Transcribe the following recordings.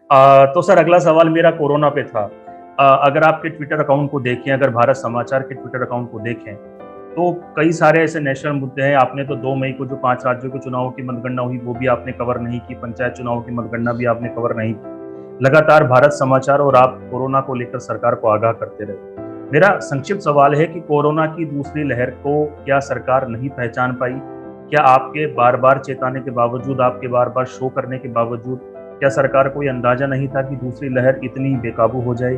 तो सर अगला सवाल मेरा कोरोना पे था। अगर आपके ट्विटर अकाउंट को देखें, अगर भारत समाचार के ट्विटर अकाउंट को देखें, तो कई सारे ऐसे नेशनल मुद्दे हैं। आपने तो 2 मई को जो 5 राज्यों के चुनावों की मतगणना हुई, वो भी आपने कवर नहीं की। पंचायत चुनाव की मतगणना भी आपने कवर नहीं की। लगातार भारत समाचार और आप कोरोना को लेकर सरकार को आगाह करते रहे। मेरा संक्षिप्त सवाल है कि कोरोना की दूसरी लहर को क्या सरकार नहीं पहचान पाई? क्या आपके बार-बार चेताने के बावजूद, आपके बार-बार शो करने के बावजूद, क्या सरकार को ये अंदाजा नहीं था कि दूसरी लहर इतनी बेकाबू हो जाएगी?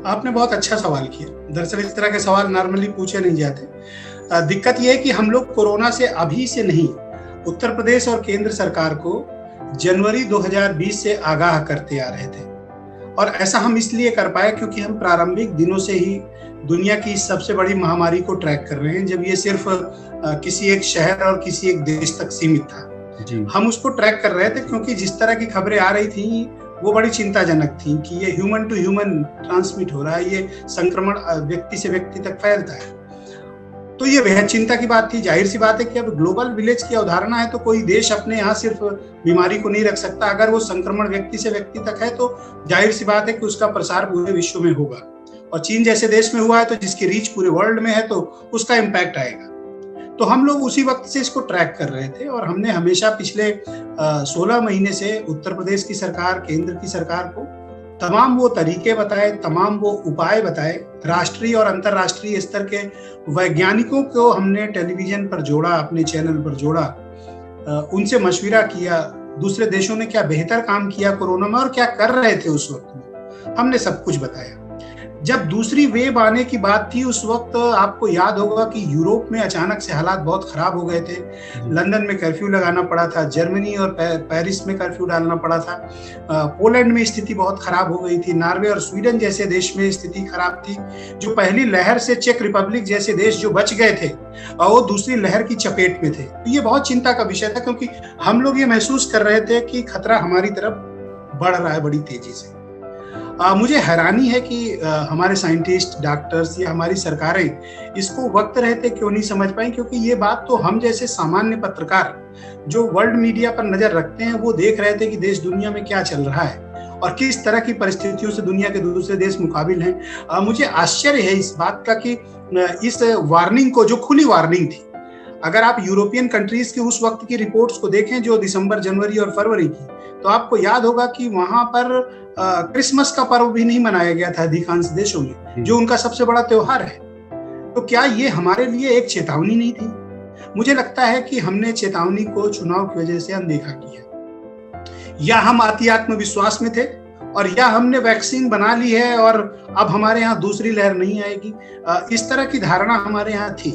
आपने बहुत अच्छा सवाल किया। दरअसल इस तरह के सवाल नॉर्मली पूछे नहीं जाते। दिक्कत ये है कि हम लोग कोरोना से अभी से नहीं, उत्तर प्रदेश और केंद्र सरकार को जनवरी 2020 से आगाह करते आ रहे थे। और ऐसा हम इसलिए कर पाए क्योंकि हम प्रारंभिक दिनों से ही दुनिया की सबसे बड़ी महामारी को ट्रैक कर रहे हैं, जब ये सिर्फ किसी एक शहर और किसी एक देश तक सीमित था। जी। हम उसको ट्रैक कर रहे थे क्योंकि जिस तरह की खबरें आ रही थी वो बड़ी चिंताजनक थी कि ये ह्यूमन टू ह्यूमन ट्रांसमिट हो रहा है, ये संक्रमण व्यक्ति से व्यक्ति तक फैलता है। तो ये बेहद चिंता की बात थी। जाहिर सी बात है कि अब ग्लोबल विलेज की अवधारणा है तो कोई देश अपने यहाँ सिर्फ बीमारी को नहीं रख सकता। अगर वो संक्रमण व्यक्ति से व्यक्ति तक है तो जाहिर सी बात है कि उसका प्रसार पूरे विश्व में होगा। और चीन जैसे देश में हुआ है तो जिसकी रीच पूरे वर्ल्ड में है तो उसका इम्पैक्ट आएगा। तो हम लोग उसी वक्त से इसको ट्रैक कर रहे थे और हमने हमेशा पिछले 16 महीने से उत्तर प्रदेश की सरकार, केंद्र की सरकार को तमाम वो तरीके बताए, तमाम वो उपाय बताए। राष्ट्रीय और अंतर्राष्ट्रीय स्तर के वैज्ञानिकों को हमने टेलीविजन पर जोड़ा, अपने चैनल पर जोड़ा, उनसे मशविरा किया। दूसरे देशों ने क्या बेहतर काम किया कोरोना में और क्या कर रहे थे उस वक्त में, हमने सब कुछ बताया। जब दूसरी वेव आने की बात थी उस वक्त आपको याद होगा कि यूरोप में अचानक से हालात बहुत खराब हो गए थे। लंदन में कर्फ्यू लगाना पड़ा था, जर्मनी और पेरिस में कर्फ्यू डालना पड़ा था। पोलैंड में स्थिति बहुत खराब हो गई थी, नॉर्वे और स्वीडन जैसे देश में स्थिति खराब थी। जो पहली लहर से चेक रिपब्लिक जैसे देश जो बच गए थे और वो दूसरी लहर की चपेट में थे। तो ये बहुत चिंता का विषय था क्योंकि हम लोग ये महसूस कर रहे थे कि खतरा हमारी तरफ बढ़ रहा है बड़ी तेजी से। मुझे हैरानी है कि हमारे साइंटिस्ट, डॉक्टर्स या हमारी सरकारें इसको वक्त रहते क्यों नहीं समझ पाई, क्योंकि ये बात तो हम जैसे सामान्य पत्रकार जो वर्ल्ड मीडिया पर नजर रखते हैं वो देख रहे थे कि देश दुनिया में क्या चल रहा है और किस तरह की परिस्थितियों से दुनिया के दूसरे देश मुकाबिल हैं। मुझे आश्चर्य है इस बात का कि इस वार्निंग को, जो खुली वार्निंग थी, अगर आप यूरोपियन कंट्रीज की उस वक्त की रिपोर्ट्स को देखें जो दिसंबर, जनवरी और फरवरी की, तो आपको याद होगा कि वहां पर क्रिसमस का पर्व भी नहीं मनाया गया था अधिकांश देशों में, जो उनका सबसे बड़ा त्योहार है। तो क्या ये हमारे लिए एक चेतावनी नहीं थी? मुझे लगता है कि हमने चेतावनी को चुनाव की वजह से अनदेखा किया, या हम अति आत्मविश्वास में थे और या हमने वैक्सीन बना ली है और अब हमारे यहाँ दूसरी लहर नहीं आएगी, इस तरह की धारणा हमारे यहाँ थी।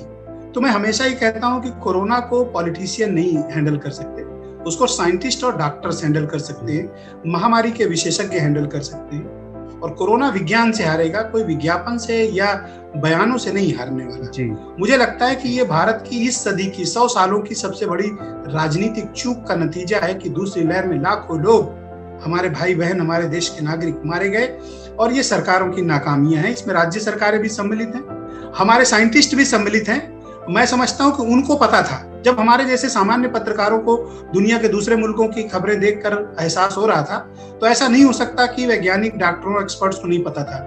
तो मैं हमेशा ही कहता हूं कि कोरोना को पॉलिटिशियन नहीं हैंडल कर सकते, उसको साइंटिस्ट और डॉक्टर्स हैंडल कर सकते हैं, महामारी के विशेषज्ञ हैंडल कर सकते हैं। और कोरोना विज्ञान से हारेगा, कोई विज्ञापन से या बयानों से नहीं हारने वाला। जी। मुझे लगता है कि ये भारत की इस सदी की 100 सालों की सबसे बड़ी राजनीतिक चूक का नतीजा है कि दूसरी लहर में लाखों लोग, हमारे भाई बहन, हमारे देश के नागरिक मारे गए और ये सरकारों की नाकामियां हैं। इसमें राज्य सरकारें भी सम्मिलित हैं, हमारे साइंटिस्ट भी सम्मिलित हैं। मैं समझता हूं कि उनको पता था, जब हमारे जैसे सामान्य पत्रकारों को दुनिया के दूसरे मुल्कों की खबरें देखकर एहसास हो रहा था, तो ऐसा नहीं हो सकता कि वैज्ञानिक, डॉक्टरों, एक्सपर्ट्स को नहीं पता था।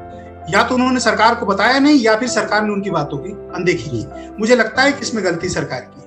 या तो उन्होंने सरकार को बताया नहीं या फिर सरकार ने उनकी बातों की अनदेखी की। मुझे लगता है कि इसमें गलती सरकार की।